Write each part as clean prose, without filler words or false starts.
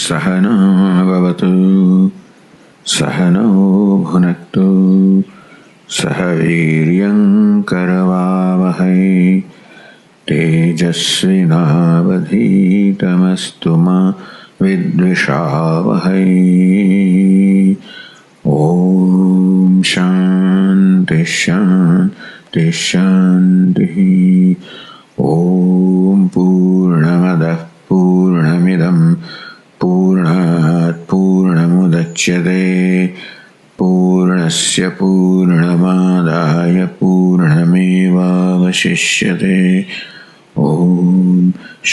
सहना भवतु सहनौ भुनक्तु सह वीर्यं करवावहै तेजस्विनावधीतमस्तु मा विद्विषावहै। ओम शांति शांति शांति। ओम पूर्णमदः पूर्णमिदं पूर्णात् पूर्णमुदच्यते पूर्णस्य पूर्णमादाय पूर्णमेवावशिष्यते। ओम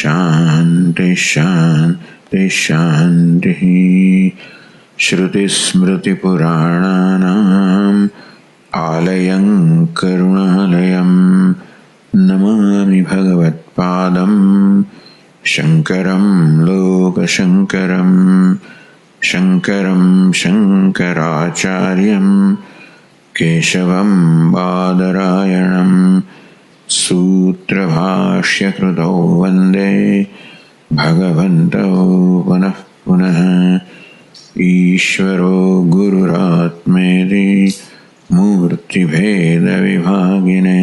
शांति शांति शांति। श्रुतिस्मृतिपुराणानाम् आलयं करुणालयं नमामि भगवत्पादं शङ्करं लोकशङ्करं शङ्करं शङ्कराचार्यं केशवं बादरायणं सूत्रभाष्यकृतौ वन्दे भगवन्तौ पुनः पुनः। ईश्वरो गुरुरात्मेति मूर्तिभेदविभागिने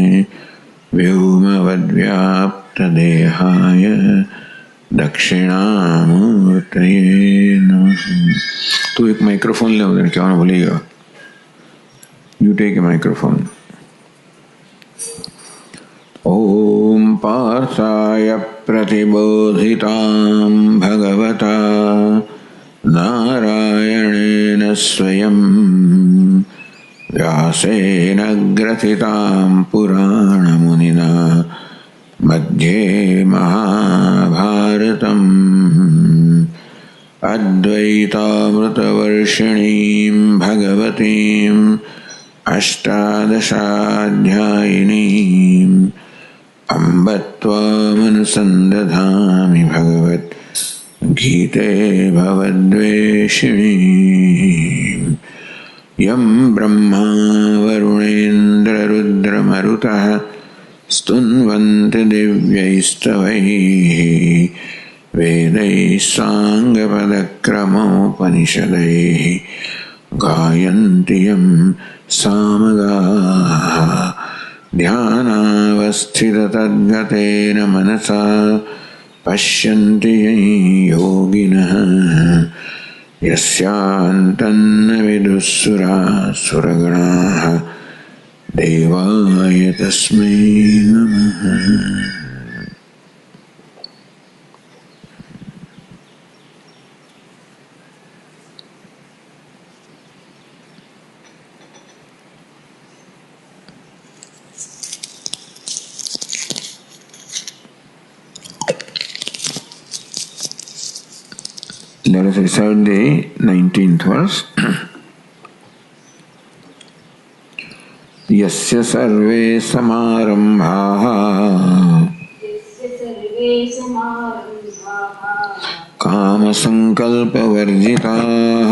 व्योमवद्व्याप्तदेहाय दक्षिणामूर्तये नमः। तू एक माइक्रोफोन ले उधर, क्या ना बोलेगा। You take a microphone. ओम पार्थाय प्रतिबोधितां भगवता नारायणेन स्वयं व्यासेन ग्रथितां पुराणमुनिना मध्ये महाभारतम् अद्वैतामृतवर्षिणीं भगवतीम् अष्टादशाध्यायिनीम् अम्ब त्वामनुसन्दधामि भगवत् गीते भवद्वेषिणी। यं ब्रह्मा वरुणेन्द्ररुद्रमरुतः स्तुन्वन्ति दिव्यैस्तवैः वेदैः साङ्गपदक्रमोपनिषदैः गायन्ति यं सामगाः ध्यानावस्थिततद्गतेन मनसा पश्यन्ति योगिनः यस्यान्तन्न विदुःसुरासुरगणाः देवाय तस्मै नमः। Let us recite the 19th verse. यस्य सर्वे समारम्भाः कामसङ्कल्पवर्जिताः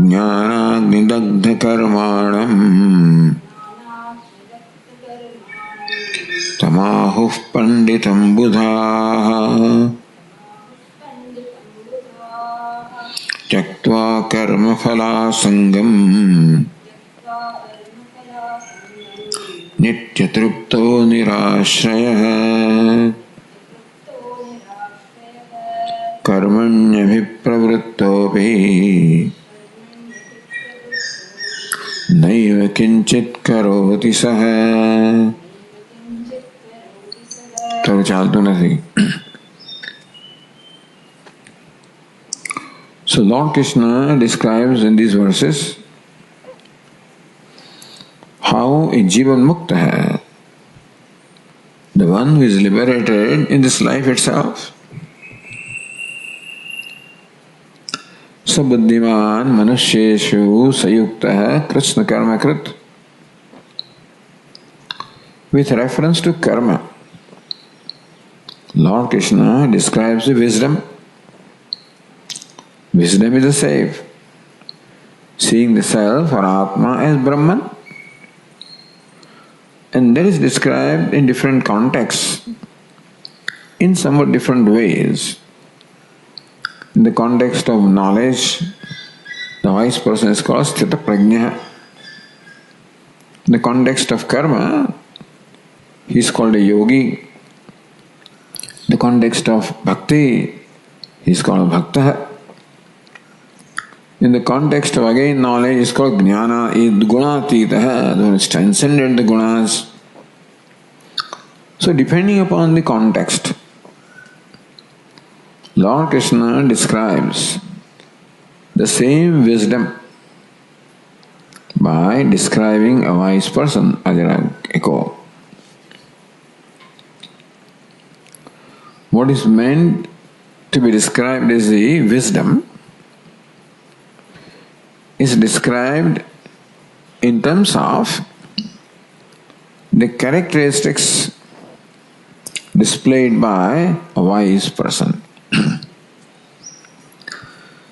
ज्ञानाग्निदग्धकर्माणम् तमाहुः पंडितं बुधाः त्यक्त्वा कर्मफलासङ्गम् नित्यतृप्तो निराश्रयः कर्मण्यभिप्रवृत्तोऽपि नैव किञ्चित् करोति सः। तो चालतू नहीं। So Lord Krishna describes in these verses how a Jivan Mukta hai, the one who is liberated in this life itself. Sabuddiman manusheshu sayukta krishna karma krit. With reference to karma, Lord Krishna describes the wisdom. Wisdom is the save, seeing the self or Atma as Brahman. And that is described in different contexts. in somewhat different ways. In the context of knowledge, the wise person is called Sthita Prajna. In the context of karma, he is called a yogi. In the context of bhakti, he is called a bhakta. In the context of again knowledge, he is called jnana, gunatita, who has transcended the gunas. So depending upon the context, Lord Krishna describes the same wisdom by describing a wise person, Ajara. What is meant to be described as the wisdom is described in terms of the characteristics displayed by a wise person.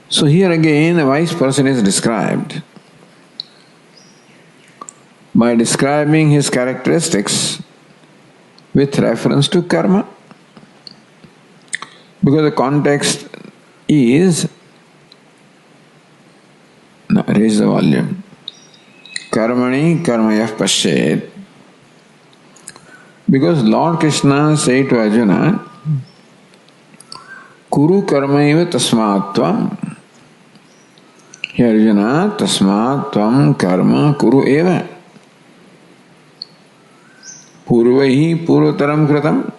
So here again a wise person is described by describing his characteristics with reference to karma. Because the context is, now raise the volume, karmani karmayah pashet. Because Lord Krishna said to Arjuna, Kuru karmaiva tasmatvam. Here Arjuna, tasmatvam karma kuru eva. Purvaihi purvataram kritam.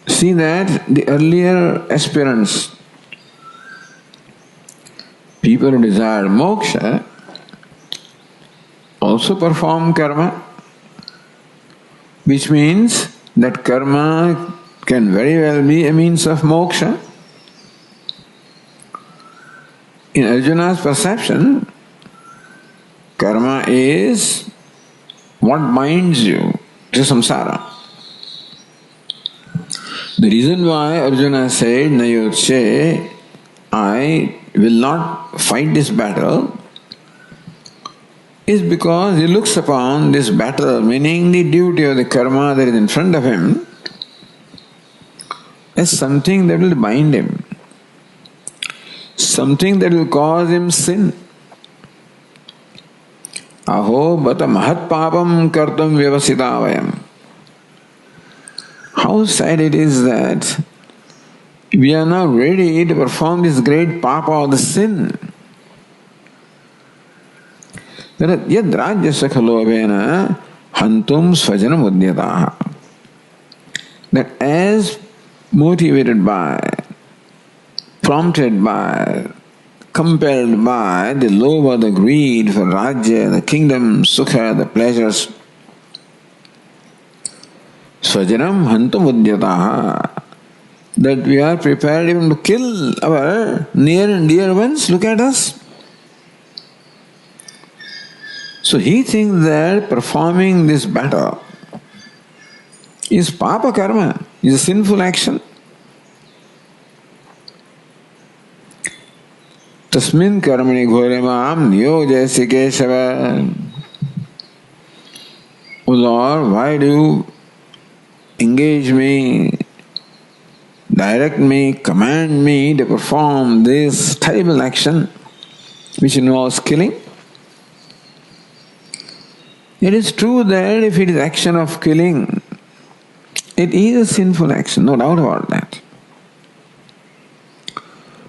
See that the earlier aspirants, people who desire moksha, also perform karma, which means that karma can very well be a means of moksha. In Arjuna's perception, karma is what binds you to samsara. The reason why Arjuna said, Nayotshe, I will not fight this battle, is because he looks upon this battle, meaning the duty of the karma that is in front of him, as something that will bind him, something that will cause him sin. Aho bata mahat papam kartam vyavasita vayam. How sad it is that we are now ready to perform this great papa or the sin. That yad rajyasya khalobhena hantum svajanam udyataha. That as motivated by, prompted by, compelled by the love or the greed for rajya, the kingdom, sukha, the pleasures, svajanam hantum udyataha, that we are prepared even to kill our near and dear ones. Look at us. So he thinks that performing this battle is papa karma, is a sinful action. Tasmin karmani ghore maam niyojayasi keshava. O Lord, why do you engage me, direct me, command me to perform this terrible action which involves killing? It is true that if it is action of killing, it is a sinful action, no doubt about that.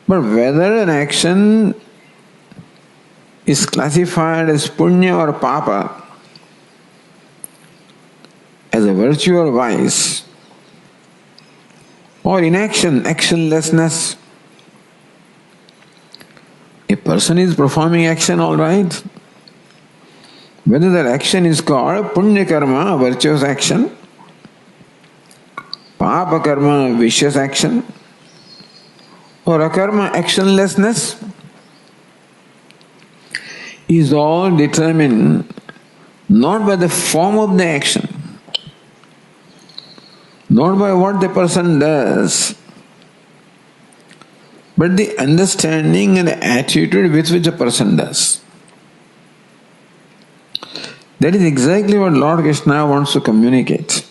But whether an action is classified as punya or papa, as a virtue or vice, or inaction, actionlessness, a person is performing action, all right. Whether that action is called punya karma, virtuous action, papa karma, vicious action, or akarma, actionlessness, is all determined not by the form of the action, not by what the person does, but the understanding and the attitude with which a person does. That is exactly what Lord Krishna wants to communicate.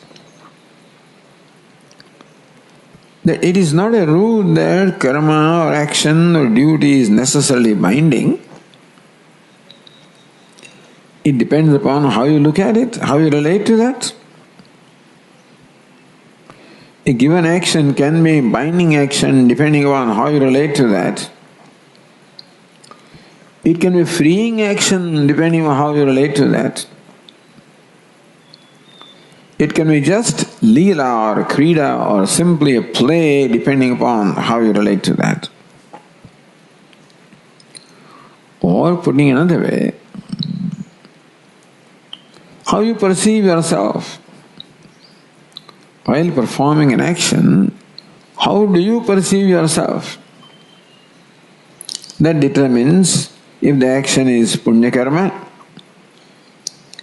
That it is not a rule that karma or action or duty is necessarily binding. It depends upon how you look at it, how you relate to that. A given action can be binding action depending upon how you relate to that. It can be freeing action depending on how you relate to that. It can be just leela or krida or simply a play depending upon how you relate to that. Or putting another way, how you perceive yourself. While performing an action, how do you perceive yourself? That determines if the action is punya karma,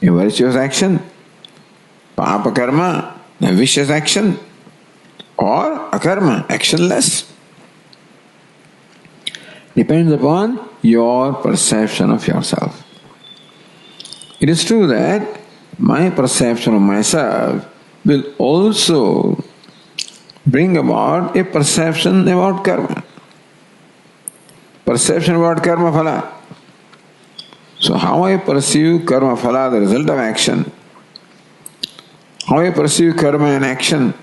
a virtuous action, papa karma, a vicious action, or akarma, actionless. Depends upon your perception of yourself. It is true that my perception of myself will also bring about a perception about karma. Perception about karma phala. So how I perceive karma phala, the result of action, how I perceive karma and action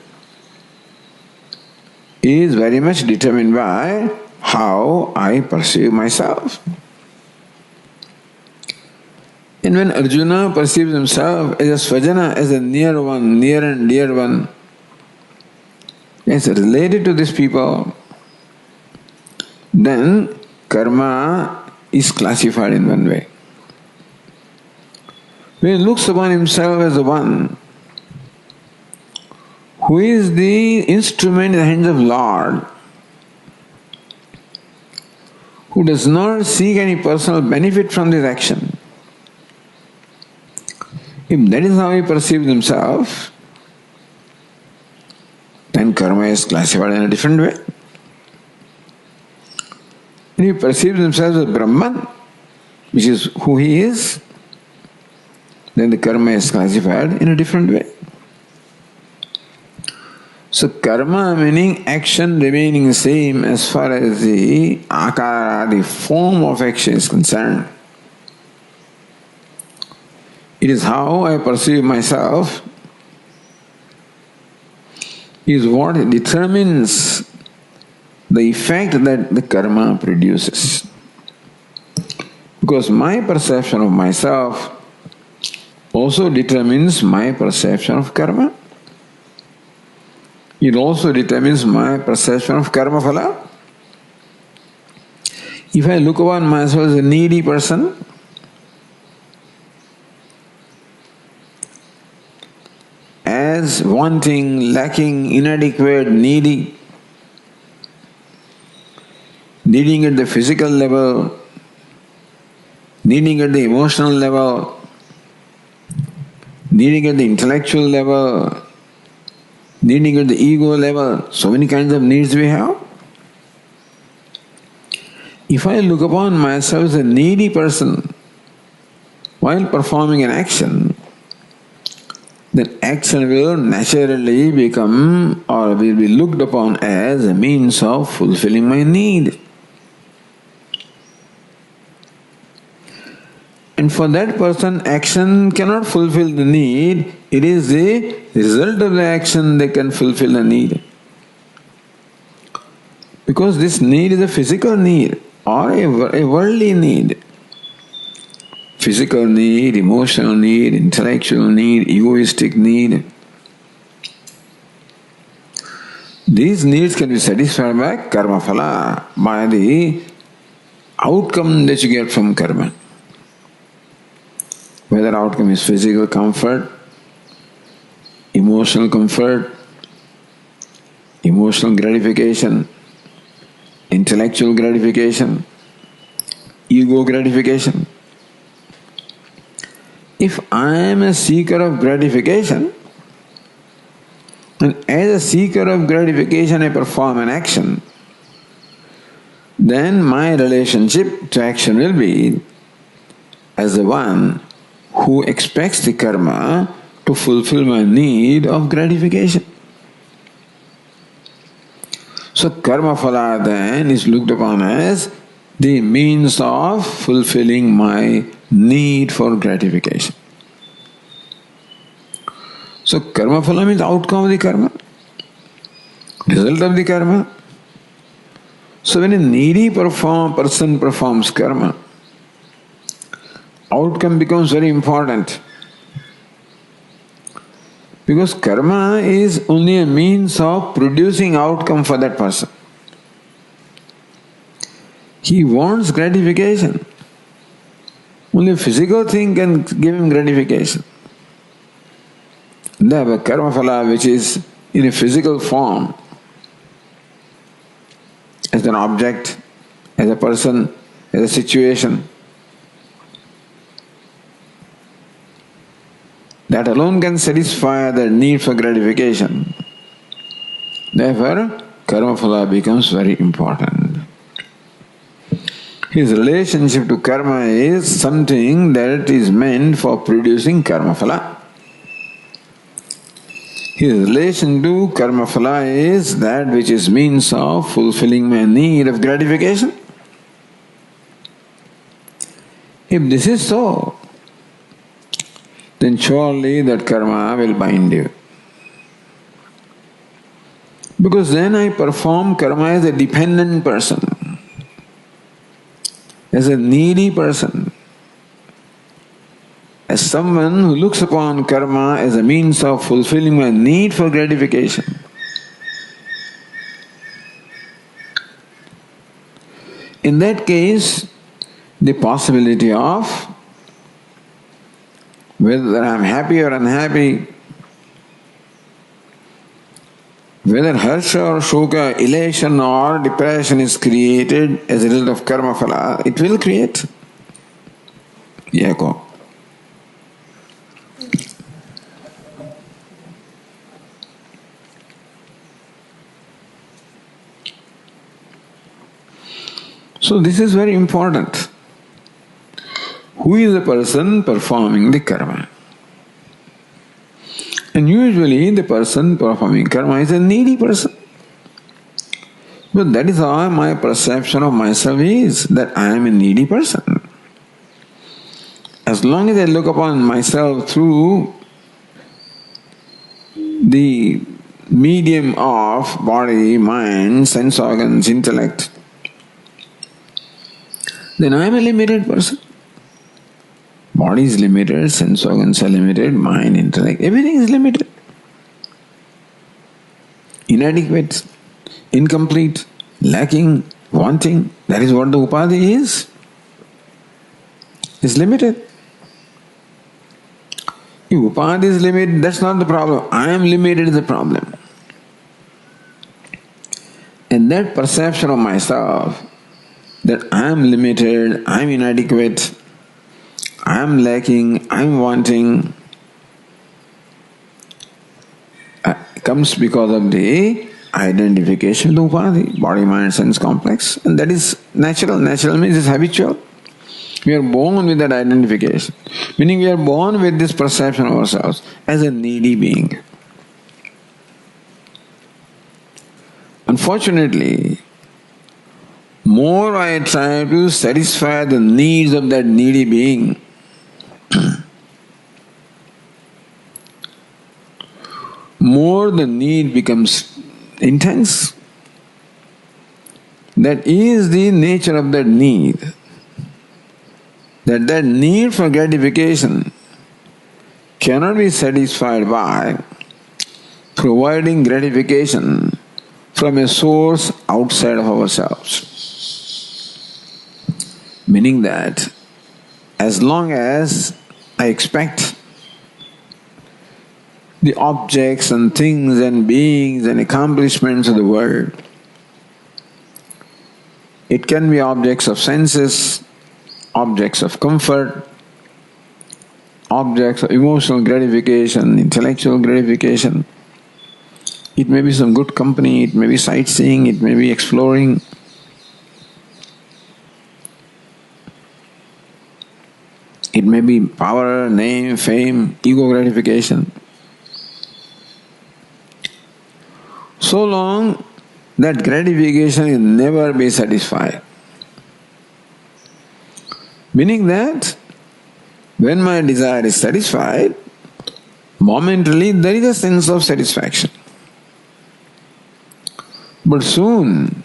is very much determined by how I perceive myself. And when Arjuna perceives himself as a svajana, as a near one, near and dear one, as related to these people, then karma is classified in one way. When he looks upon himself as the one who is the instrument in the hands of Lord, who does not seek any personal benefit from this action, if that is how he perceives himself, then karma is classified in a different way. If he perceives himself as Brahman, which is who he is, then the karma is classified in a different way. So karma meaning action remaining the same as far as the akara, the form of action is concerned. It is how I perceive myself is what determines the effect that the karma produces. Because my perception of myself also determines my perception of karma. It also determines my perception of karma phala. If I look upon myself as a needy person, as wanting, lacking, inadequate, needy, needing at the physical level, needing at the emotional level, needing at the intellectual level, needing at the ego level, so many kinds of needs we have. If I look upon myself as a needy person while performing an action, then action will naturally become or will be looked upon as a means of fulfilling my need. And for that person, action cannot fulfill the need. It is the result of the action that can fulfill the need. Because this need is a physical need or a worldly need. Physical need, emotional need, intellectual need, egoistic need. These needs can be satisfied by karma phala, by the outcome that you get from karma. Whether outcome is physical comfort, emotional comfort, emotional gratification, intellectual gratification, ego gratification. If I am a seeker of gratification, and as a seeker of gratification I perform an action, then my relationship to action will be as the one who expects the karma to fulfill my need of gratification. So karma phala then is looked upon as the means of fulfilling my need for gratification. So karma phala means outcome of the karma, result of the karma. So when a needy person performs karma, outcome becomes very important. Because karma is only a means of producing outcome for that person. He wants gratification. Only a physical thing can give him gratification. They have a karma phala which is in a physical form, as an object, as a person, as a situation. That alone can satisfy the need for gratification. Therefore, karma phala becomes very important. His relationship to karma is something that is meant for producing karma phala. His relation to karma phala is that which is means of fulfilling my need of gratification. If this is so, then surely that karma will bind you. Because then I perform karma as a dependent person, as a needy person, as someone who looks upon karma as a means of fulfilling my need for gratification. In that case, the possibility of whether I am happy or unhappy, whether harsha or shoka, elation or depression is created as a result of karma phala, it will create. Yako. So this is very important. Who is the person performing the karma? And usually the person performing karma is a needy person. But that is how my perception of myself is, that I am a needy person. As long as I look upon myself through the medium of body, mind, sense organs, intellect, then I am a limited person. Body is limited, sense organs are limited, mind, intellect, everything is limited. Inadequate, incomplete, lacking, wanting, that is what the upadhi is. It's limited. If upadhi is limited, that's not the problem. I am limited is the problem. And that perception of myself, that I am limited, I am inadequate, I am lacking, I am wanting, comes because of the identification with upadhi, body, mind, sense complex. And that is natural. Natural means it's habitual. We are born with that identification. Meaning we are born with this perception of ourselves as a needy being. Unfortunately, more I try to satisfy the needs of that needy being, more the need becomes intense. That is the nature of that need. That need for gratification cannot be satisfied by providing gratification from a source outside of ourselves. Meaning that as long as I expect the objects and things and beings and accomplishments of the world, it can be objects of senses, objects of comfort, objects of emotional gratification, intellectual gratification. It may be some good company, it may be sightseeing, it may be exploring. It may be power, name, fame, ego gratification. So long that gratification will never be satisfied. Meaning that when my desire is satisfied, momentarily there is a sense of satisfaction. But soon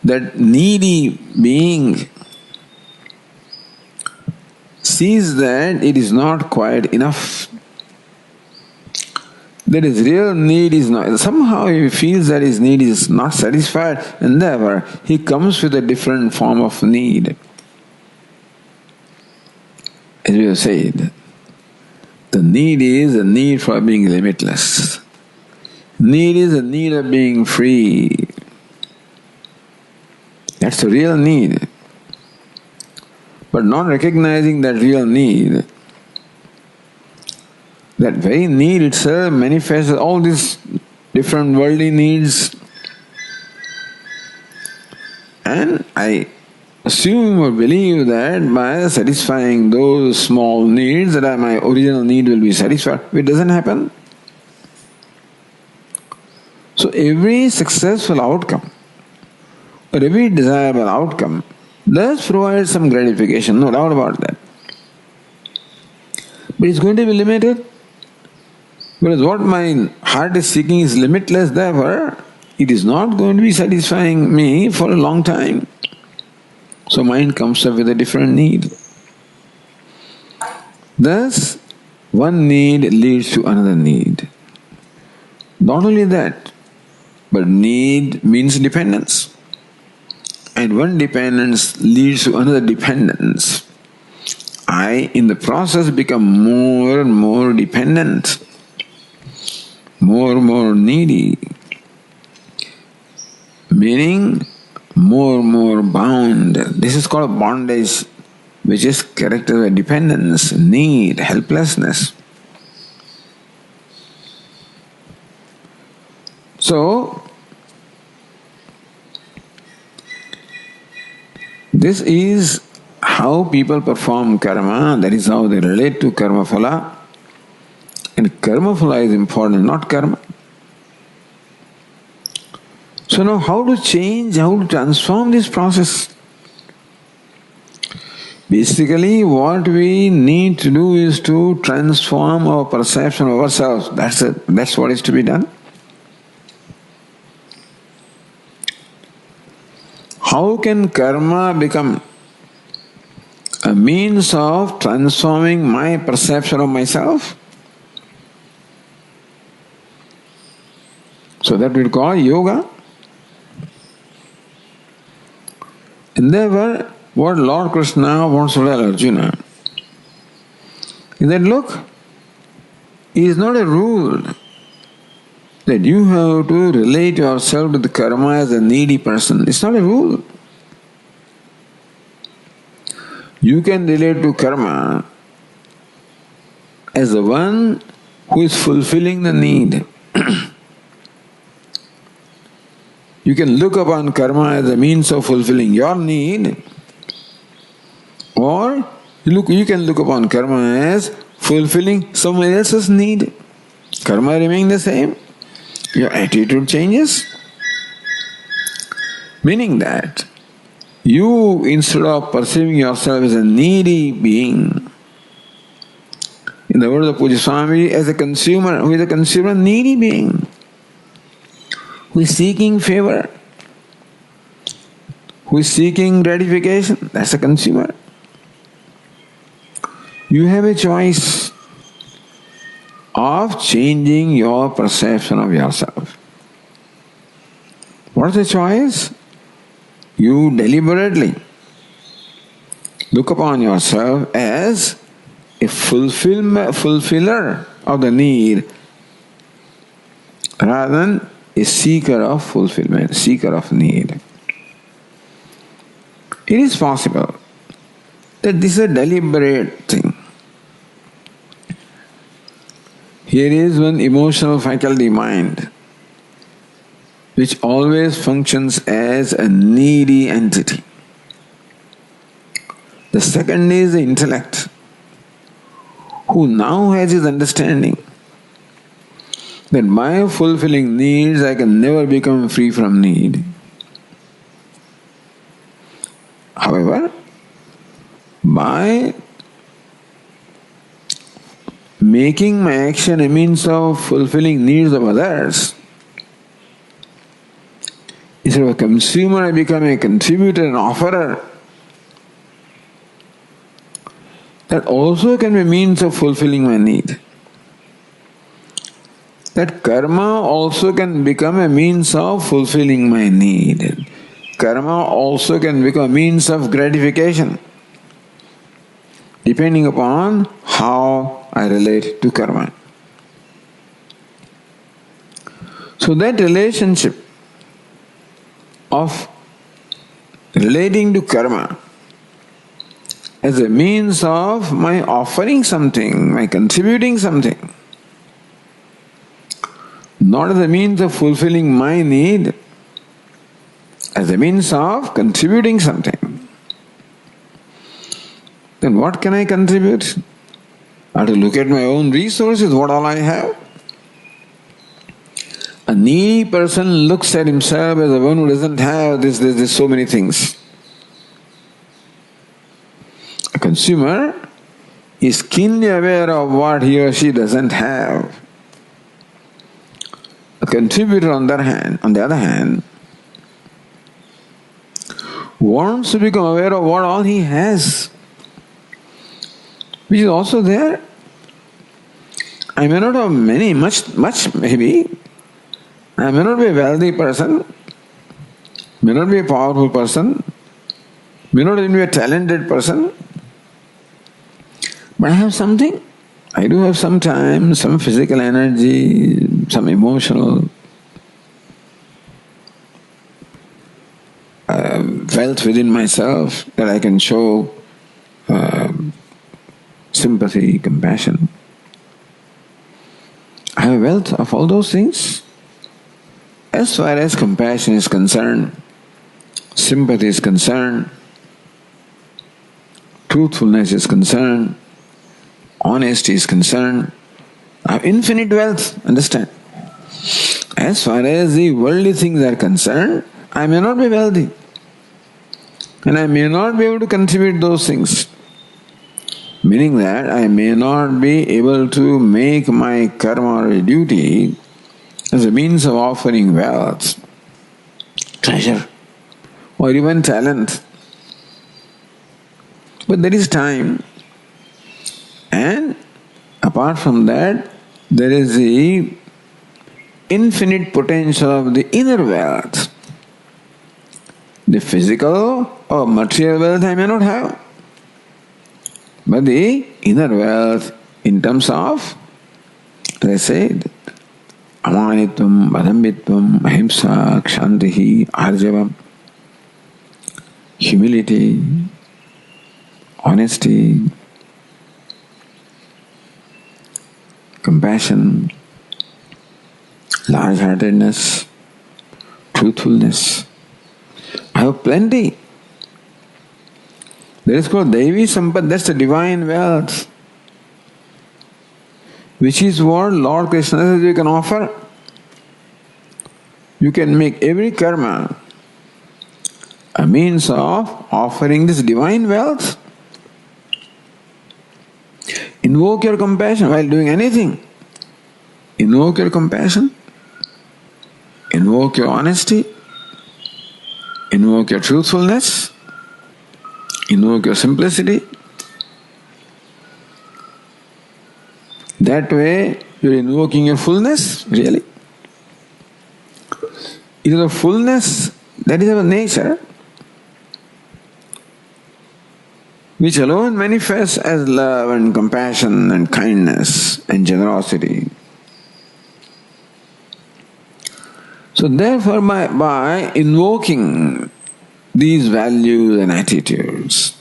that needy being sees that it is not quite enough. That his real need is not, somehow he feels that his need is not satisfied, and therefore he comes with a different form of need. As we have said, the need is a need for being limitless. Need is a need of being free. That's the real need. But not recognizing that real need, that very need itself manifests all these different worldly needs. And I assume or believe that by satisfying those small needs, that my original need will be satisfied. It doesn't happen. So every successful outcome, or every desirable outcome, does provide some gratification, no doubt about that. But it's going to be limited. Because what my heart is seeking is limitless, therefore it is not going to be satisfying me for a long time. So mind comes up with a different need. Thus, one need leads to another need. Not only that, but need means dependence. And one dependence leads to another dependence. I, in the process, become more and more dependent, more and more needy, meaning more and more bound. This is called bondage, which is characterized by dependence, need, helplessness. So, this is how people perform karma, that is how they relate to karma phala. And karma phala is important, not karma. So now how to change, how to transform this process? Basically what we need to do is to transform our perception of ourselves. That's what is to be done. How can karma become a means of transforming my perception of myself? So that we call yoga. And therefore, what Lord Krishna wants to tell Arjuna is that, look, it is not a rule that you have to relate yourself to the karma as a needy person. It's not a rule. You can relate to karma as the one who is fulfilling the need. You can look upon karma as a means of fulfilling your need, or you can look upon karma as fulfilling someone else's need. Karma remains the same. Your attitude changes. Meaning that you, instead of perceiving yourself as a needy being, in the words of Puja Swami, as a consumer, who is a consumer, needy being, who is seeking favor, who is seeking gratification, that's a consumer. You have a choice of changing your perception of yourself. What is the choice? You deliberately look upon yourself as a fulfiller of the need rather than a seeker of fulfillment, seeker of need. It is possible that this is a deliberate thing. Here is one emotional faculty, mind, which always functions as a needy entity. The second is the intellect, who now has his understanding that by fulfilling needs I can never become free from need. However, by making my action a means of fulfilling needs of others, instead of a consumer, I become a contributor and offerer. That also can be a means of fulfilling my need. That karma also can become a means of fulfilling my need. Karma also can become a means of gratification, depending upon how I relate to karma. So that relationship of relating to karma as a means of my offering something, my contributing something, not as a means of fulfilling my need, as a means of contributing something. Then what can I contribute? I have to look at my own resources, what all I have. A needy person looks at himself as a one who doesn't have there's so many things. A consumer is keenly aware of what he or she doesn't have. A contributor on the other hand, wants to become aware of what all he has, which is also there. I may not have much maybe. I may not be a wealthy person, may not be a powerful person, may not even be a talented person, but I have something. I do have some time, some physical energy, some emotional wealth within myself that I can show sympathy, compassion. I have a wealth of all those things. As far as compassion is concerned, sympathy is concerned, truthfulness is concerned, honesty is concerned, I have infinite wealth, understand? As far as the worldly things are concerned, I may not be wealthy, and I may not be able to contribute those things. Meaning that I may not be able to make my karma or duty as a means of offering wealth, treasure, or even talent. But there is time, and apart from that, there is the infinite potential of the inner wealth. The physical or material wealth I may not have, but the inner wealth in terms of, as I said, amanitvam, adambitvam, ahimsa, kshantihi, arjavam, humility, honesty, compassion, large-heartedness, truthfulness. I have plenty. That is called Devi Sampat, that's the divine wealth, which is what Lord Krishna says you can offer. You can make every karma a means of offering this divine wealth. Invoke your compassion while doing anything. Invoke your compassion, invoke your honesty, invoke your truthfulness, invoke your simplicity. That way you're invoking your fullness, really. It is a fullness that is our nature, which alone manifests as love and compassion and kindness and generosity. So therefore, by invoking these values and attitudes,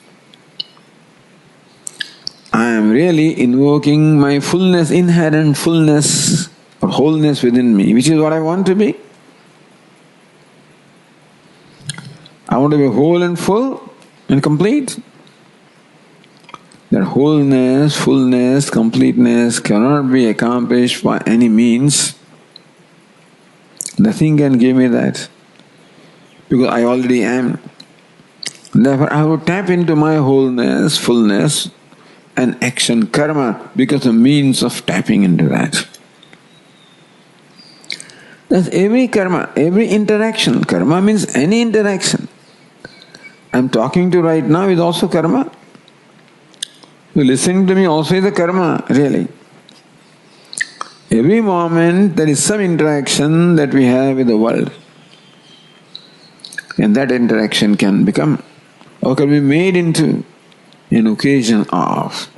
I am really invoking my fullness, inherent fullness or wholeness within me, which is what I want to be. I want to be whole and full and complete. That wholeness, fullness, completeness cannot be accomplished by any means. Nothing can give me that, because I already am. Therefore, I have to tap into my wholeness, fullness, and action karma because the means of tapping into that. That's every karma, every interaction. Karma means any interaction. I'm talking to you right now is also karma. You listening to me also is a karma, really. Every moment there is some interaction that we have with the world. And that interaction can become or can be made into an occasion of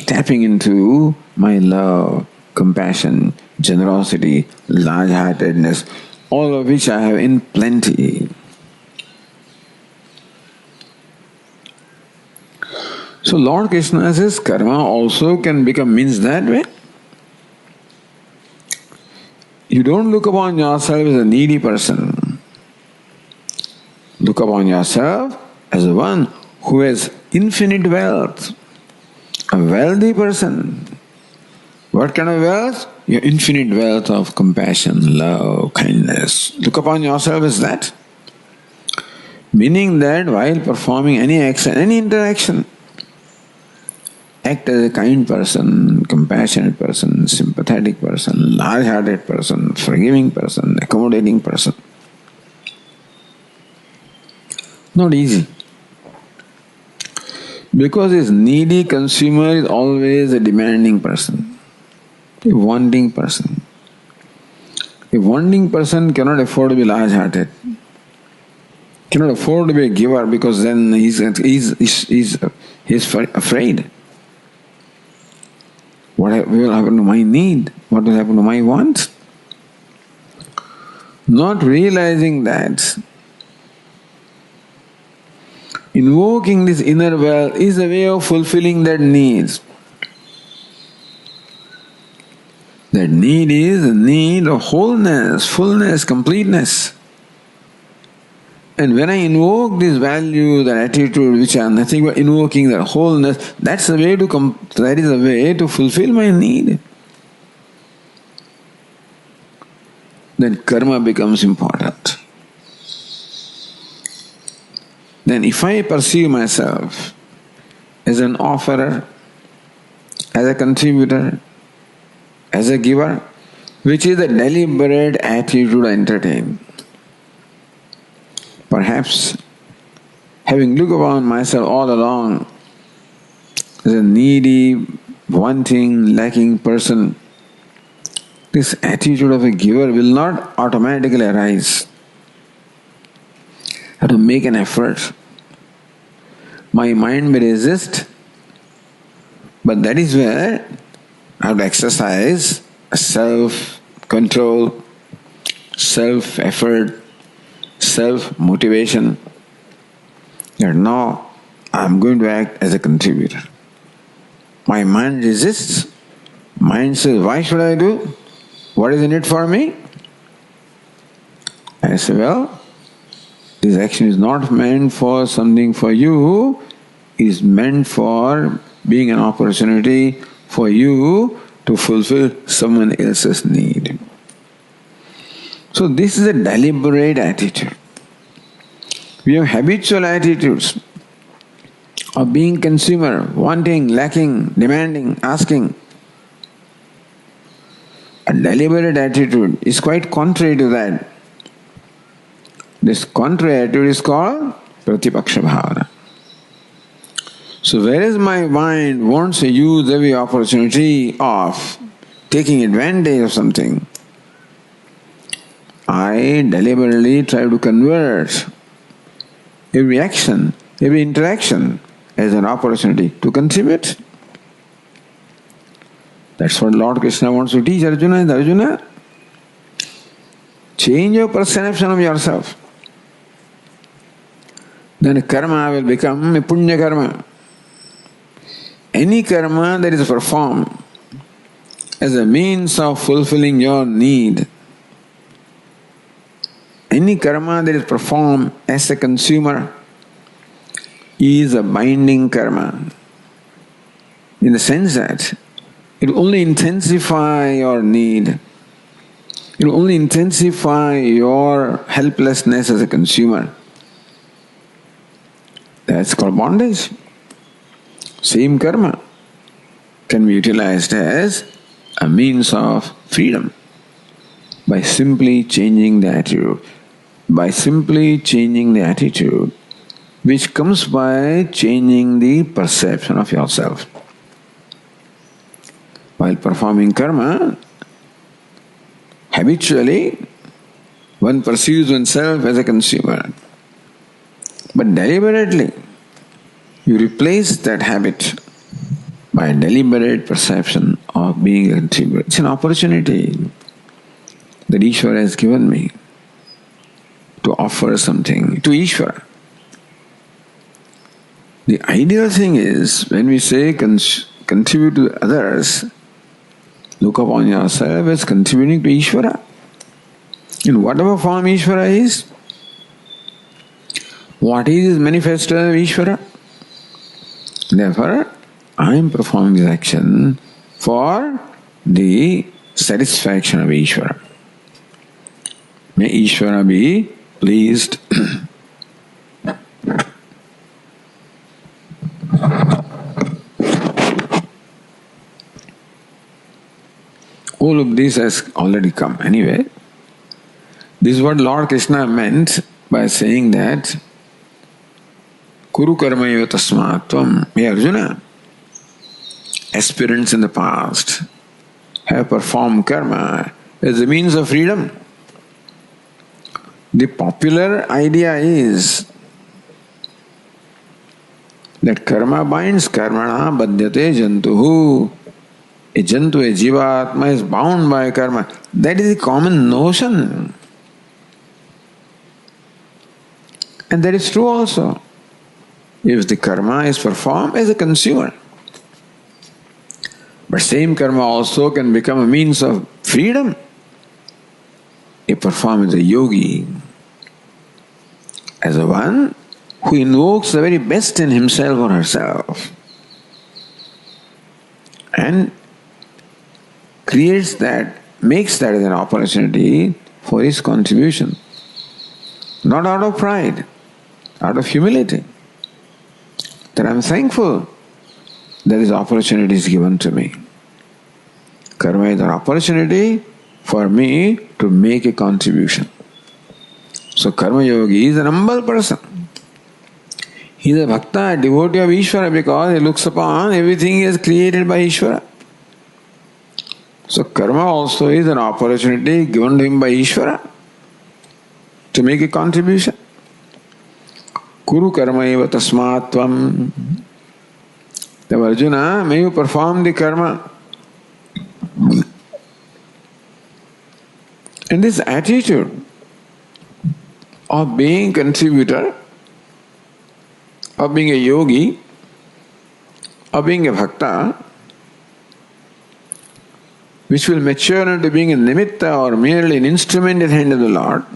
tapping into my love, compassion, generosity, large-heartedness, all of which I have in plenty. So Lord Krishna says karma also can become means that way. You don't look upon yourself as a needy person. Look upon yourself as the one who has infinite wealth. A wealthy person. What kind of wealth? Your infinite wealth of compassion, love, kindness. Look upon yourself as that. Meaning that while performing any action, any interaction, act as a kind person, compassionate person, sympathetic person, large-hearted person, forgiving person, accommodating person. Not easy. Because this needy consumer is always a demanding person, a wanting person. A wanting person cannot afford to be large-hearted, cannot afford to be a giver because then he's afraid. What will happen to my need? What will happen to my wants? Not realizing that invoking this inner well is a way of fulfilling that need. That need is a need of wholeness, fullness, completeness. And when I invoke this value, that attitude, which are nothing but invoking that wholeness, that is a way to fulfill my need. Then karma becomes important. Then if I perceive myself as an offerer, as a contributor, as a giver, which is a deliberate attitude I entertain, perhaps having looked upon myself all along as a needy, wanting, lacking person, this attitude of a giver will not automatically arise. I have to make an effort. My mind may resist, but that is where I have to exercise self-control, self-effort, self-motivation. That now I am going to act as a contributor. My mind resists. Mind says, why should I do? What is in it for me? I say, well, this action is not meant for something for you, it is meant for being an opportunity for you to fulfill someone else's need. So this is a deliberate attitude. We have habitual attitudes of being consumer, wanting, lacking, demanding, asking. A deliberate attitude is quite contrary to that. This contrary attitude is called Pratipaksha Bhavana. So whereas my mind wants to use every opportunity of taking advantage of something, I deliberately try to convert every action, every interaction as an opportunity to contribute. That's what Lord Krishna wants to teach Arjuna. Arjuna, change your perception of yourself. Then karma will become a punya karma. Any karma that is performed as a means of fulfilling your need, any karma that is performed as a consumer is a binding karma. in the sense that it will only intensify your need. It will only intensify your helplessness as a consumer. That's called bondage. Same karma can be utilized as a means of freedom by simply changing the attitude. By simply changing the attitude, which comes by changing the perception of yourself. While performing karma, habitually one perceives oneself as a consumer. But deliberately, you replace that habit by a deliberate perception of being a contributor. It's an opportunity that Ishvara has given me to offer something to Ishvara. The ideal thing is, when we say contribute to others, look upon yourself as contributing to Ishvara. In whatever form Ishvara is, what is his manifesto of Ishvara? Therefore, I am performing this action for the satisfaction of Ishvara. May Ishvara be pleased. All of this has already come anyway. This is what Lord Krishna meant by saying that Kuru karma eva tasmatvam. Hey Arjuna, aspirants in the past have performed karma as a means of freedom. The popular idea is that karma binds, karmana badhyate jantuhu. A jantu, a jivatma is bound by karma. That is a common notion. And that is true also. If the karma is performed as a consumer. But same karma also can become a means of freedom. If performed as a yogi, as a one who invokes the very best in himself or herself and creates that, makes that as an opportunity for his contribution. Not out of pride, out of humility. That I am thankful that this opportunity is given to me. Karma is an opportunity for me to make a contribution. So Karma Yogi is an humble person. He is a bhakta, a devotee of Ishvara, because he looks upon everything he has created by Ishvara. So karma also is an opportunity given to him by Ishvara to make a contribution. Kuru karma eva tasmatvam. The Arjuna, may you perform the karma. And this attitude of being contributor, of being a yogi, of being a bhakta, which will mature into being a nimitta or merely an instrument in the hand of the Lord,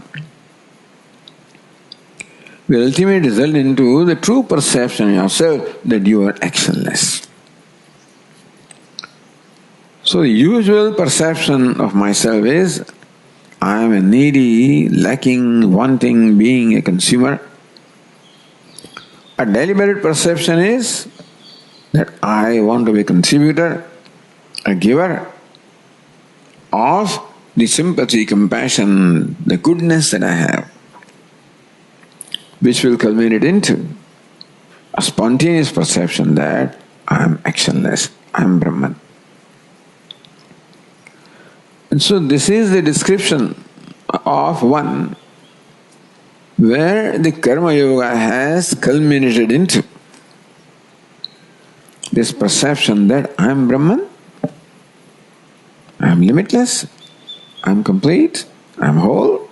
will ultimately result into the true perception of yourself that you are actionless. So the usual perception of myself is, I am a needy, lacking, wanting being, a consumer. A deliberate perception is that I want to be a contributor, a giver of the sympathy, compassion, the goodness that I have, which will culminate into a spontaneous perception that I am actionless, I am Brahman. And so this is the description of one where the Karma Yoga has culminated into this perception that I am Brahman, I am limitless, I am complete, I am whole.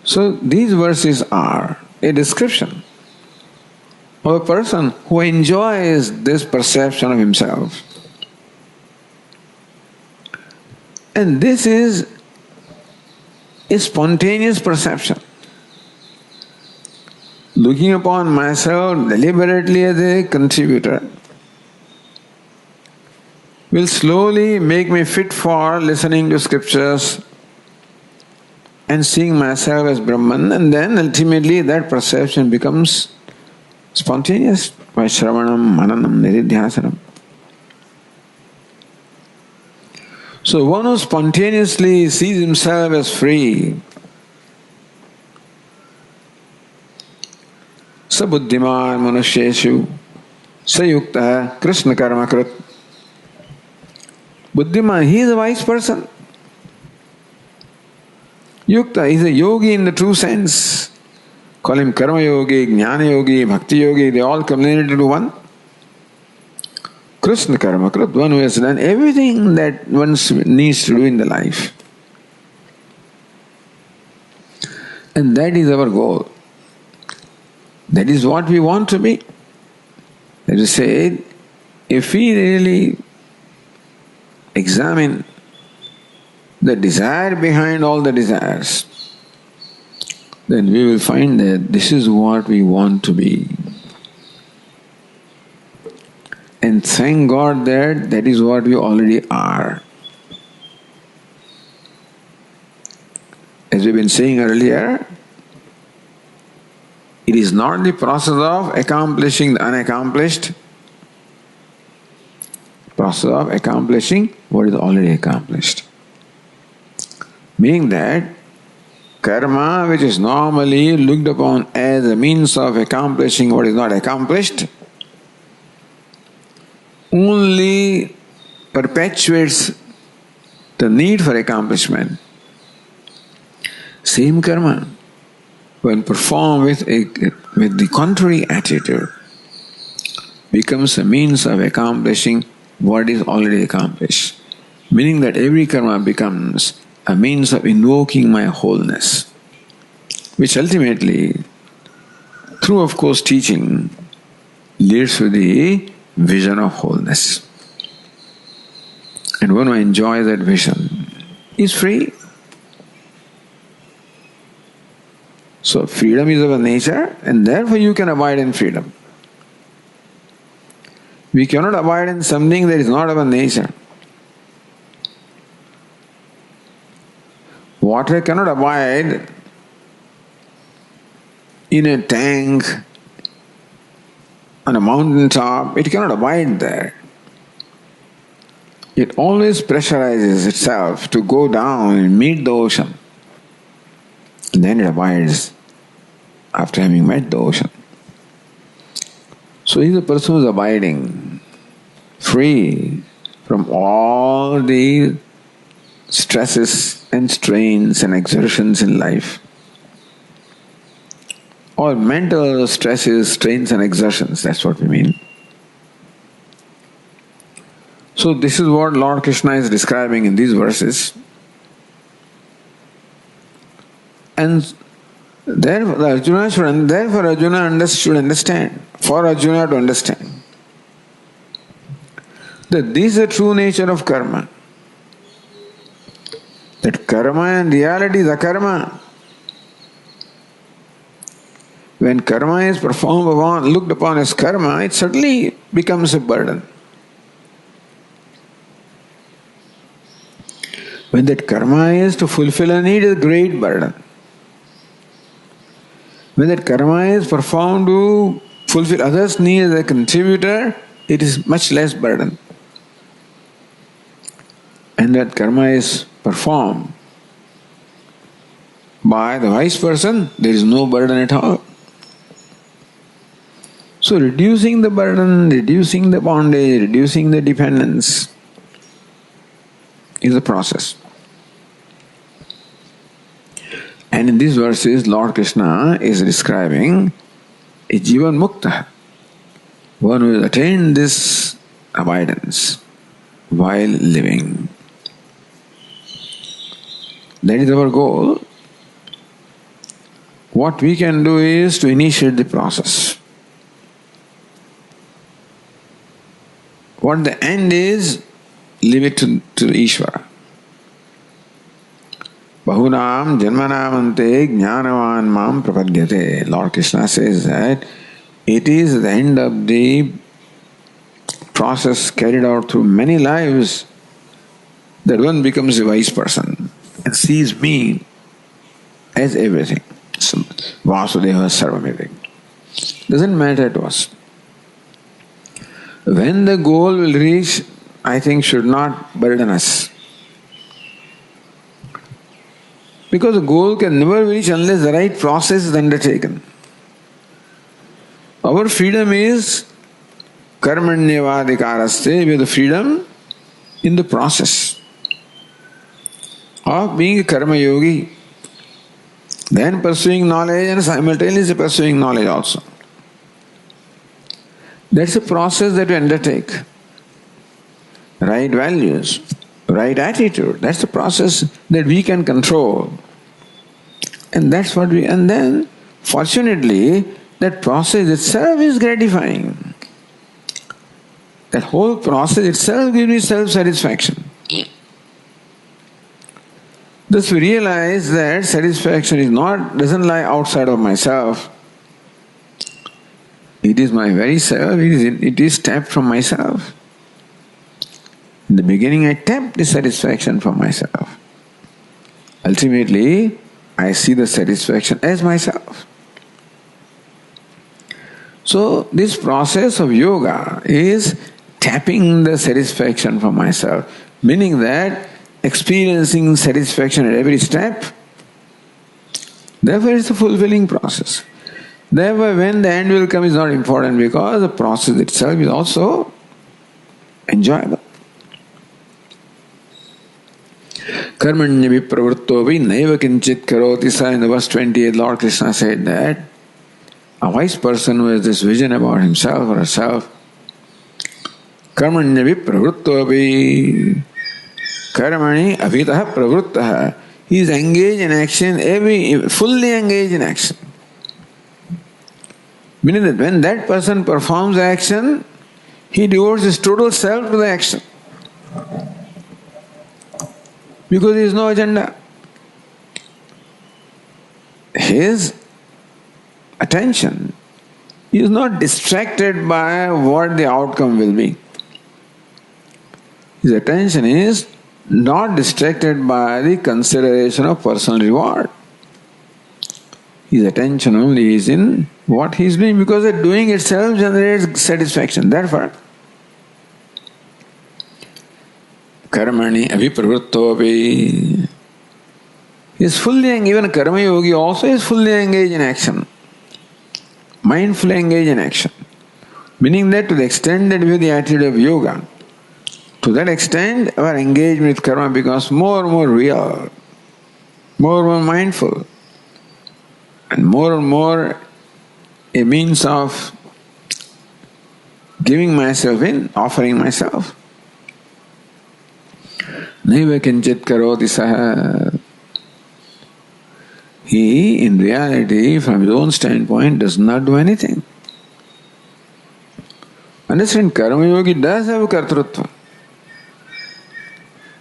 So these verses are a description of a person who enjoys this perception of himself. And this is a spontaneous perception. looking upon myself deliberately as a contributor will slowly make me fit for listening to scriptures and seeing myself as Brahman, and then ultimately that perception becomes spontaneous by Shravanam, Mananam, Nididhyasanam. So one who spontaneously sees himself as free, sa buddhiman manusheshu sayukta krishna karma krit. Buddhiman, he is a wise person. Yukta, he is a yogi in the true sense. Call him karma yogi, jnana yogi, bhakti yogi, they all culminate into one. Krishna karma krit, one who has done everything that one needs to do in the life. And that is our goal. That is what we want to be. That is said, if we really examine the desire behind all the desires, then we will find that this is what we want to be. And thank God that that is what we already are. As we've been saying earlier, it is not the process of accomplishing the unaccomplished, process of accomplishing what is already accomplished. Meaning that karma, which is normally looked upon as a means of accomplishing what is not accomplished, only perpetuates the need for accomplishment. Same karma, when performed with the contrary attitude, becomes a means of accomplishing what is already accomplished. Meaning that every karma becomes a means of invoking my wholeness, which ultimately, through of course teaching, leads to the vision of wholeness. And one who enjoys that vision is free. So freedom is our nature, and therefore you can abide in freedom. We cannot abide in something that is not our nature. Water cannot abide in a tank on a mountain top. It cannot abide there. It always pressurizes itself to go down and meet the ocean. And then it abides after having met the ocean. So he is a person who is abiding, free from all the stresses and strains and exertions in life. All mental stresses, strains and exertions, that's what we mean. So this is what Lord Krishna is describing in these verses. And therefore Arjuna should understand, for Arjuna to understand, that this is the true nature of karma. That karma in reality is akarma. When karma is performed upon, looked upon as karma, it certainly becomes a burden. When that karma is to fulfill a need, it is a great burden. When that karma is performed to fulfill others' needs as a contributor, it is much less burden. And that karma is performed by the wise person, there is no burden at all. So reducing the burden, reducing the bondage, reducing the dependence is the process. And in these verses, Lord Krishna is describing a Jivan Mukta, one who has attained this abidance while living. That is our goal. What we can do is to initiate the process. What the end is, leave it to Ishvara. Bahunam janmanamante jnanavan mam prapadyate. Lord Krishna says that it is the end of the process carried out through many lives that one becomes a wise person and sees me as everything. Vasudeva Sarvamivik. Doesn't matter to us. When the goal will reach, I think should not burden us. Because the goal can never reach unless the right process is undertaken. Our freedom is karmanyavadikaraste. We have the freedom in the process of being a karma yogi, then pursuing knowledge and simultaneously pursuing knowledge also. That's a process that we undertake. Right values, right attitude, that's the process that we can control. And that's what and then fortunately that process itself is gratifying. That whole process itself gives me self-satisfaction. Thus we realize that satisfaction doesn't lie outside of myself. It is my very self, it is tapped from myself. In the beginning I tapped the satisfaction from myself. Ultimately, I see the satisfaction as myself. So this process of yoga is tapping the satisfaction from myself, meaning that experiencing satisfaction at every step. Therefore it's a fulfilling process. Therefore when the end will come is not important because the process itself is also enjoyable. Karmanya vipravrittovi naiva kinchit karoti sa. In the verse 28, Lord Krishna said that a wise person who has this vision about himself or herself, karmanya vipravrittovi karmani avitaha pravrittaha. He is engaged in action, fully engaged in action. Meaning that when that person performs action, he devotes his total self to the action. Because there is no agenda. His attention is not distracted by what the outcome will be. His attention is not distracted by the consideration of personal reward. His attention only is in what he is doing because the doing itself generates satisfaction. Therefore, karmani avipravrittovi is fully engaged. Even a karma yogi also is fully engaged in action. Mindfully engaged in action. Meaning that to the extent that we have the attitude of yoga, to that extent our engagement with karma becomes more and more real, more and more mindful, and more a means of giving myself in, offering myself. Naiva kinchit karoti saha. He, in reality, from his own standpoint, does not do anything. Understand, karma yogi does have kartrutva.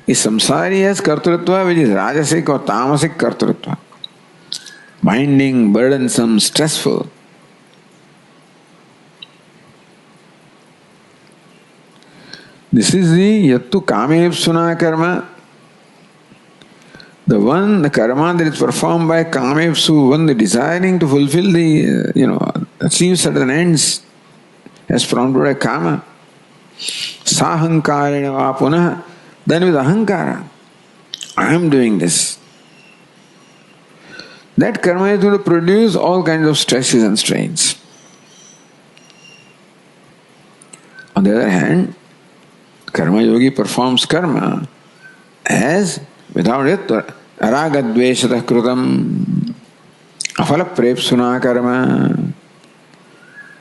A samsari has kartrutva which is rajasic or tamasic kartrutva. Binding, burdensome, stressful. This is the yattu kamevsuna karma. The karma that is performed by kamevsu, one the desiring to fulfill achieve certain ends as prompted by kama. Sahankarena va punah. Then with ahankara, I am doing this. That karma is going to produce all kinds of stresses and strains. On the other hand, karma yogi performs karma as without it, aragadveshata krutam afala prepsuna karma.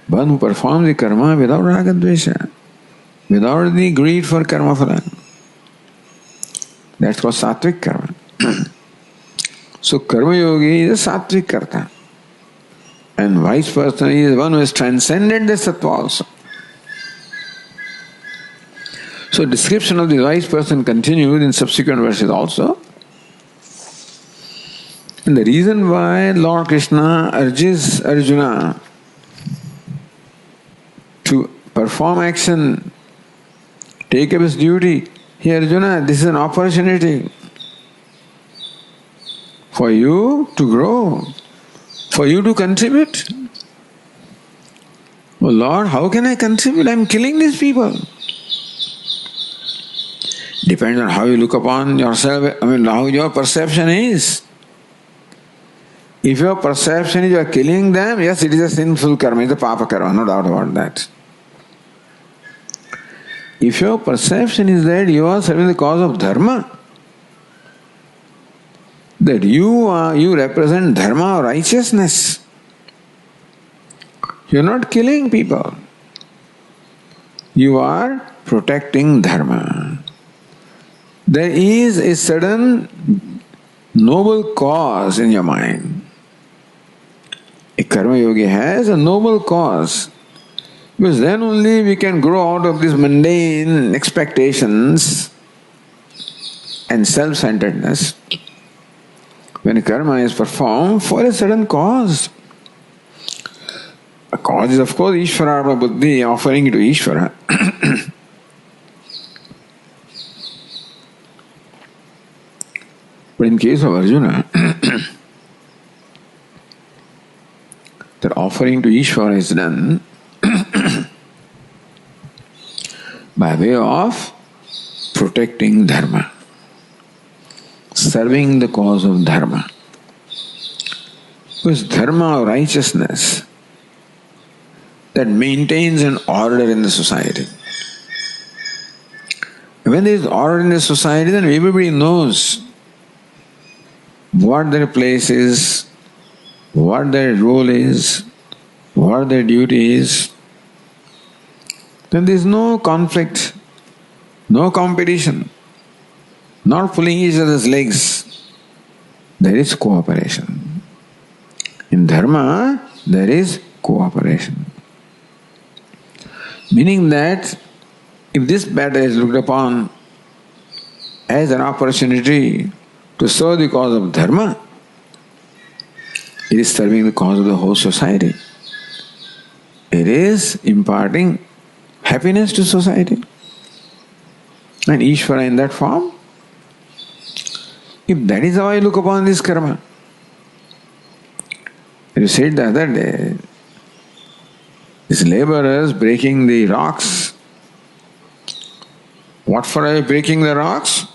One who performs the karma without ragadvesha, without the greed for karma phala. That's called sattvic karma. So karma yogi is a sattvic karta. And wise person is one who has transcended the sattva also. So description of the wise person continues in subsequent verses also. And the reason why Lord Krishna urges Arjuna to perform action, take up his duty, hey Arjuna, this is an opportunity for you to grow, for you to contribute. Oh Lord, how can I contribute? I am killing these people. Depends on how you look upon yourself, how your perception is. If your perception is you are killing them, yes, it is a sinful karma, it is a papa karma, no doubt about that. If your perception is that you are serving the cause of dharma, that you represent dharma or righteousness, you are not killing people. You are protecting dharma. There is a sudden noble cause in your mind. A karma yogi has a noble cause. Because then only we can grow out of these mundane expectations and self-centeredness. When karma is performed for a certain cause. A cause is of course Ishvara Buddhi, offering it to Ishvara. But in case of Arjuna, that offering to Ishvara is done by way of protecting dharma, serving the cause of dharma. Because dharma or righteousness that maintains an order in the society. When there is order in the society, then everybody knows what their place is, what their role is, what their duty is. Then there is no conflict, no competition, not pulling each other's legs. There is cooperation. In dharma, there is cooperation. Meaning that if this matter is looked upon as an opportunity to serve the cause of dharma, it is serving the cause of the whole society. It is imparting happiness to society. And Ishvara in that form, if that is how I look upon this karma, you said the other day, these laborers breaking the rocks. What for are you breaking the rocks?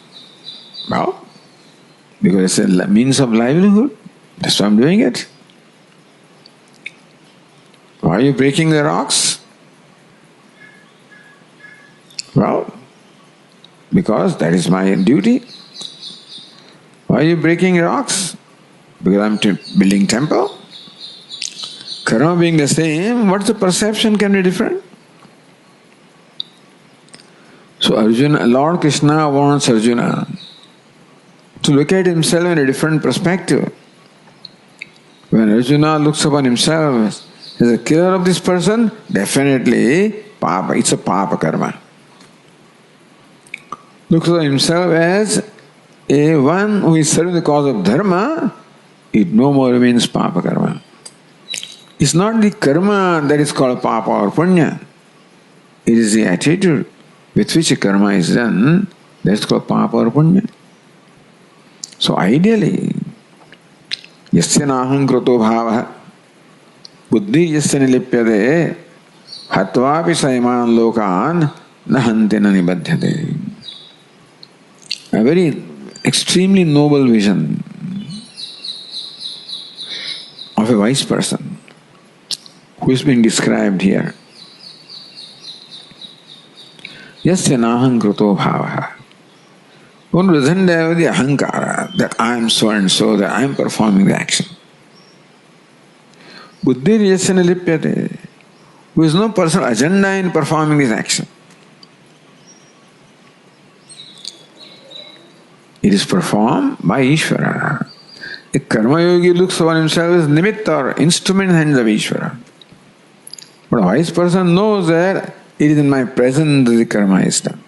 Well, because it's a means of livelihood. That's why I'm doing it. Why are you breaking the rocks? Well, because that is my duty. Why are you breaking rocks? Because I'm building temple. Karma being the same, what's the perception can be different? So Arjuna, Lord Krishna wants Arjuna to look at himself in a different perspective. When Arjuna looks upon himself as a killer of this person, definitely papa, it's a papa karma. Looks upon himself as a one who is serving the cause of dharma, it no more remains papa karma. It's not the karma that is called papa or punya. It is the attitude with which a karma is done that is called papa or punya. So ideally, yasya naham krato bhava buddhi yasya nilipyate hatvapi saiman lokan nahanti na nibadhyate. A very extremely noble vision of a wise person who is being described here. Yasya naham krato bhava. One doesn't have the ahankara that I am so and so, that I am performing the action. Buddhi yasya nilipyate, who has no personal agenda in performing this action. It is performed by Ishvara. A karma yogi looks upon himself as nimitta or instrument in the hands of Ishvara. But a wise person knows that it is in my presence that the karma is done.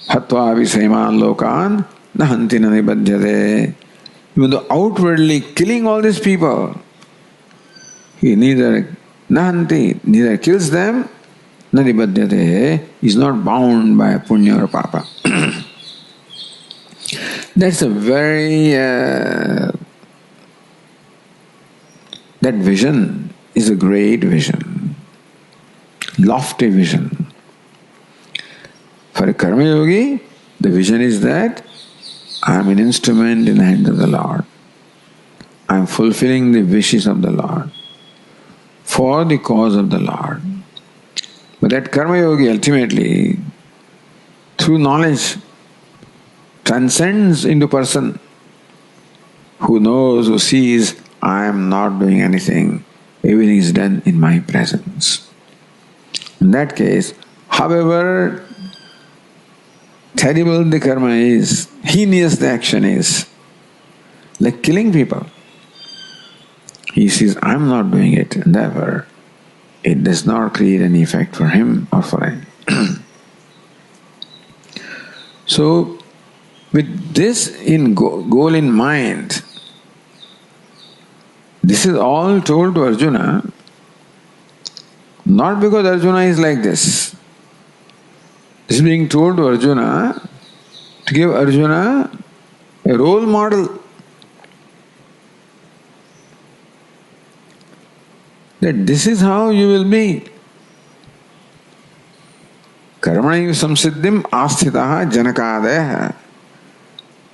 Hatva visaiman lokan nahanti na nibadhyate. Even though outwardly killing all these people, he neither kills them, na nibadhyate, is not bound by punya or papa. That's a very that vision is a great vision, lofty vision. For a karma yogi, the vision is that I am an instrument in the hands of the Lord. I am fulfilling the wishes of the Lord for the cause of the Lord. But that karma yogi ultimately, through knowledge, transcends into person who knows, who sees, I am not doing anything. Everything is done in my presence. In that case, however terrible the karma is, heinous the action is, like killing people, he sees, I am not doing it, and therefore it does not create any effect for him or for him. So, with this goal in mind, this is all told to Arjuna, not because Arjuna is like this. This is being told to Arjuna to give Arjuna a role model. That this is how you will be. Karmana samsiddhim asthitaha janakadaya.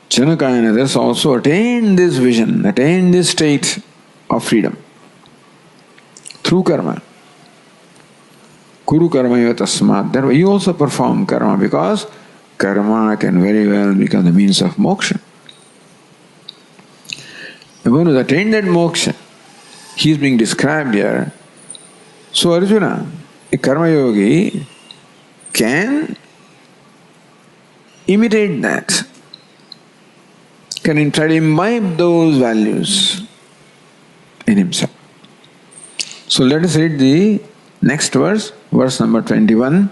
Janaka and others also attained this vision, attained this state of freedom through karma. Kuru karma eva tasmat. Therefore, you also perform karma because karma can very well become the means of moksha. The one who has attained that moksha, he is being described here. So Arjuna, a karma yogi, can imitate that, can try to imbibe those values in himself. So let us read the next verse, verse number 21,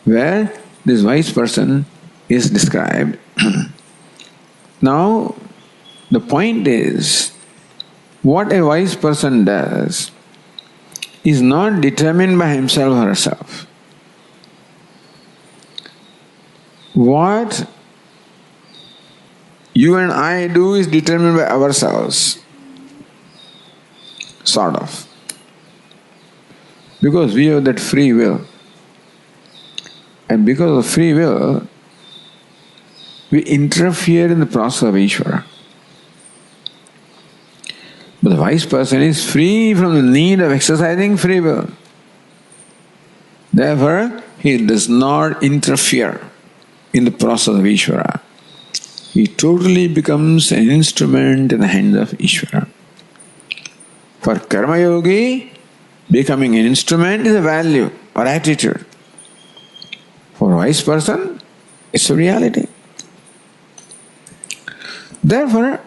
where this wise person is described. Now, the point is, what a wise person does is not determined by himself or herself. What you and I do is determined by ourselves. Sort of. Because we have that free will. And because of free will, we interfere in the process of Ishvara. But the wise person is free from the need of exercising free will. Therefore, he does not interfere in the process of Ishvara. He totally becomes an instrument in the hands of Ishvara. For Karma Yogi, becoming an instrument is a value or attitude. For a wise person, it's a reality. Therefore,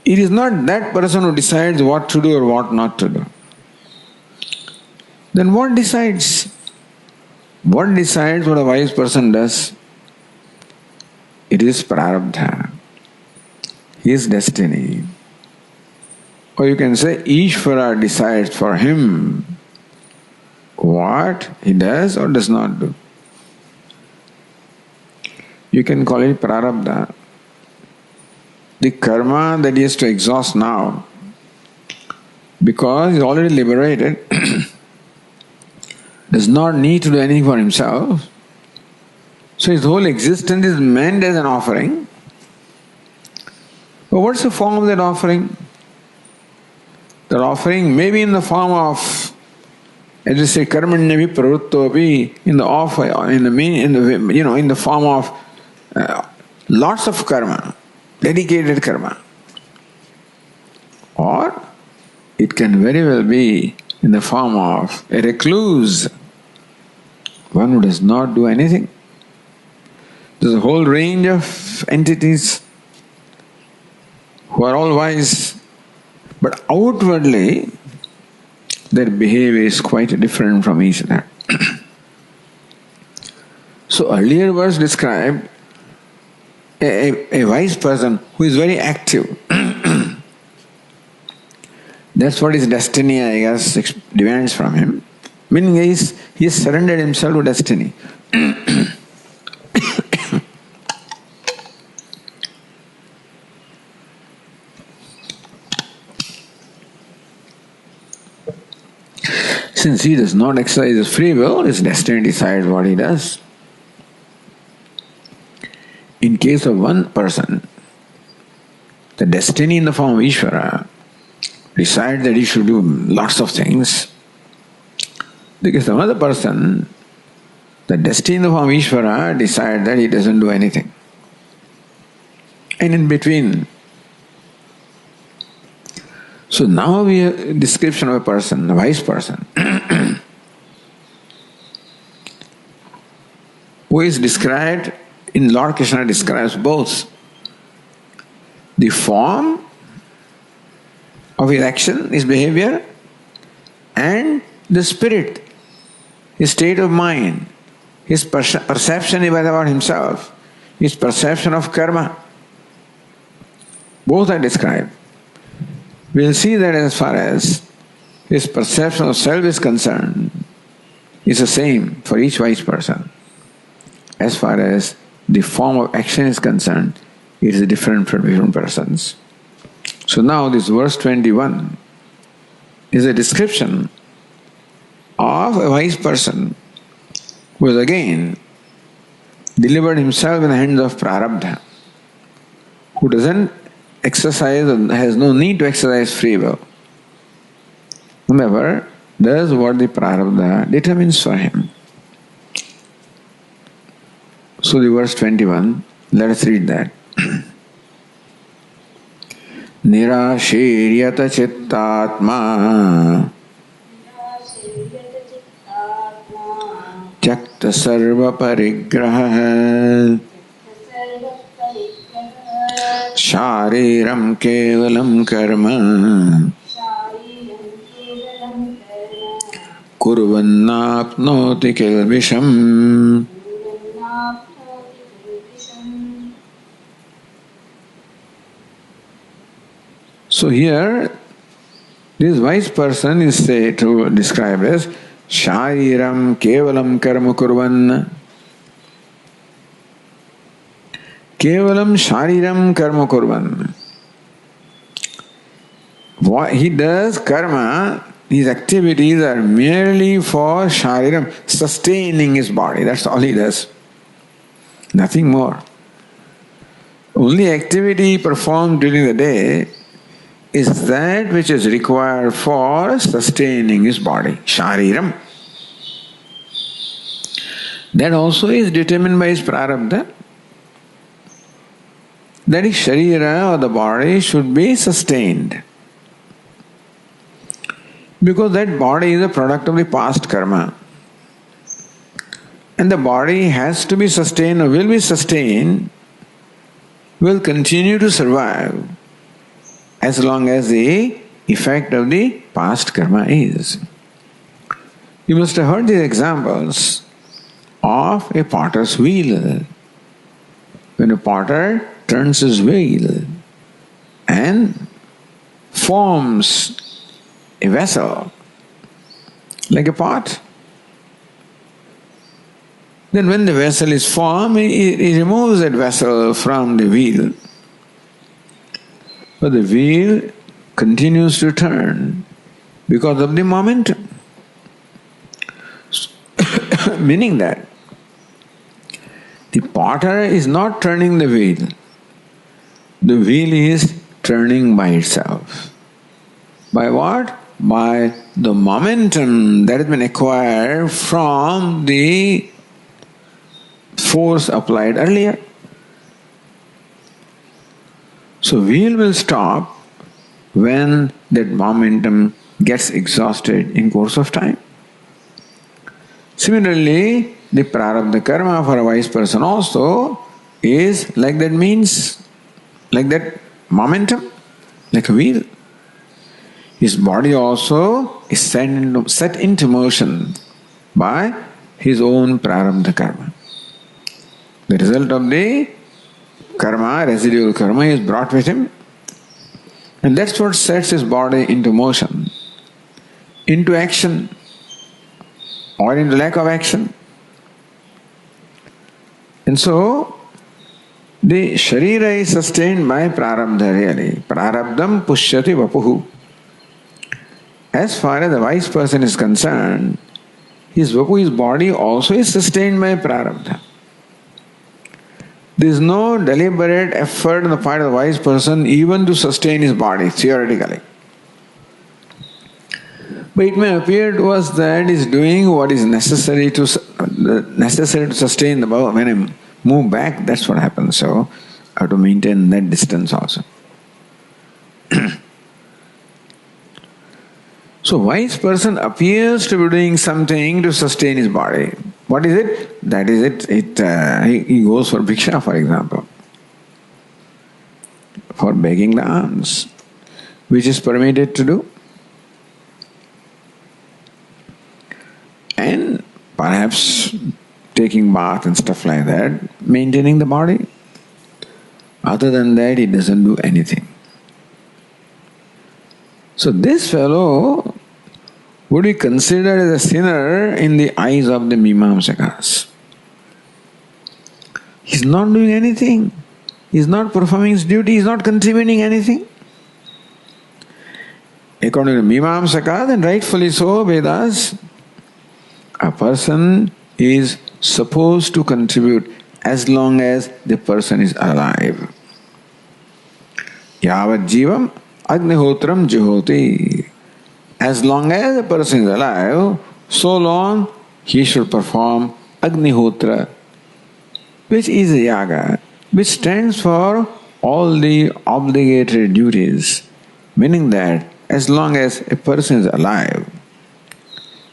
it is not that person who decides what to do or what not to do. Then what decides? What decides what a wise person does? It is prarabdha, his destiny. Or you can say Ishvara decides for him what he does or does not do. You can call it prarabdha. The karma that he has to exhaust now, because he is already liberated, does not need to do anything for himself. So his whole existence is meant as an offering. But what's the form of that offering? That offering may be in the form of, as you say, karmanyavi pravrittopi, in the form of lots of karma, dedicated karma. Or it can very well be in the form of a recluse, one who does not do anything. There's a whole range of entities who are all wise, but outwardly their behavior is quite different from each other. So earlier verse described a wise person who is very active. That's what his destiny, I guess, demands from him. Meaning he has surrendered himself to destiny. Since he does not exercise his free will, his destiny decides what he does. In case of one person, the destiny in the form of Ishvara decides that he should do lots of things. Because some other person, the destiny in the form of Ishvara decides that he doesn't do anything. And in between. So now we have a description of a person, a wise person, who is described, in Lord Krishna describes both the form of his action, his behavior, and the spirit, his state of mind, his perception about himself, his perception of karma. Both are described. We will see that as far as his perception of self is concerned, is the same for each wise person. As far as the form of action is concerned, it is different for different persons. So now this verse 21 is a description of a wise person who has again delivered himself in the hands of prarabdha, who doesn't exercise and has no need to exercise free will. However, does what the prarabdha determines for him. So the verse 21, let us read that. Nirashiryata chittatma Tyakta sarva parigraha Shariram kevalam karma Kurvannapnoti kilvisham. So here, this wise person is said to describe as Shariram kevalam karma kurvan. Kevalam shariram karma kurvan. What he does, karma, his activities are merely for shariram, sustaining his body. That's all he does. Nothing more. Only activity performed during the day is that which is required for sustaining his body, shariram. That also is determined by his prarabdha. That his sharira or the body should be sustained. Because that body is a product of the past karma. And the body has to be sustained or will be sustained, will continue to survive as long as the effect of the past karma is. You must have heard these examples of a potter's wheel. When a potter turns his wheel and forms a vessel like a pot, then when the vessel is formed, he removes that vessel from the wheel. But the wheel continues to turn because of the momentum. Meaning that the potter is not turning the wheel. The wheel is turning by itself. By what? By the momentum that has been acquired from the force applied earlier. So wheel will stop when that momentum gets exhausted in course of time. Similarly, the prarabdha karma for a wise person also is like that means, like that momentum, like a wheel. His body also is set into motion by his own prarabdha karma. The result of the karma, residual karma is brought with him. And that's what sets his body into motion, into action, or into lack of action. And so, the sharira is sustained by prarabdha really. Prarabdham pushyati vapuhu. As far as the wise person is concerned, his vapu, his body also is sustained by prarabdha. There is no deliberate effort on the part of the wise person even to sustain his body, theoretically. But it may appear to us that he is doing what is necessary to sustain the body. When I move back, that's what happens. So I have to maintain that distance also. So wise person appears to be doing something to sustain his body. What is it? That is it. He goes for bhiksha, for example, for begging the alms, which is permitted to do. And perhaps taking bath and stuff like that, maintaining the body. Other than that, he doesn't do anything. So this fellow would be considered as a sinner in the eyes of the Mimamsakas. He's not doing anything. He's not performing his duty. He's not contributing anything. According to Mimamsakas, and rightfully so, Vedas, a person is supposed to contribute as long as the person is alive. Yavat jivam agnihotram juhoti. As long as a person is alive, so long he should perform agnihotra, which is a yaga, which stands for all the obligatory duties, meaning that as long as a person is alive,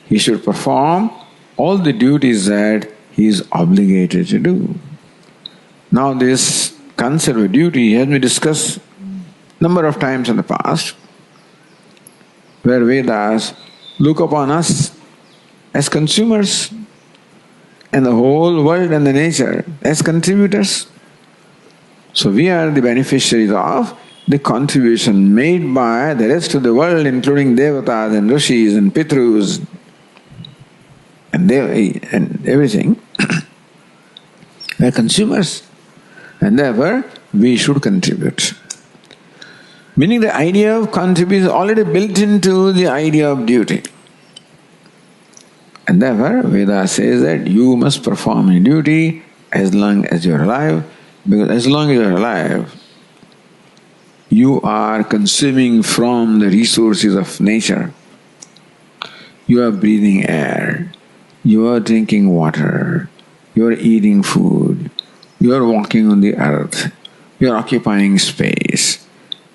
he should perform all the duties that he is obligated to do. Now this concept of duty has been discussed number of times in the past, where Vedas look upon us as consumers and the whole world and the nature as contributors. So we are the beneficiaries of the contribution made by the rest of the world, including devatas and rishis and pitrus and everything. We are consumers, and therefore we should contribute. Meaning the idea of contribution is already built into the idea of duty. And therefore Veda says that you must perform your duty as long as you are alive, because as long as you are alive, you are consuming from the resources of nature. You are breathing air, you are drinking water, you are eating food, you are walking on the earth, you are occupying space.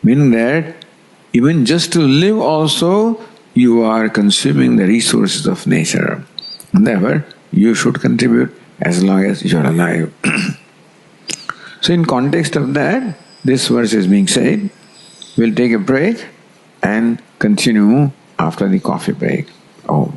Meaning that even just to live also, you are consuming the resources of nature. And therefore, you should contribute as long as you are alive. So in context of that, this verse is being said. We'll take a break and continue after the coffee break. Om.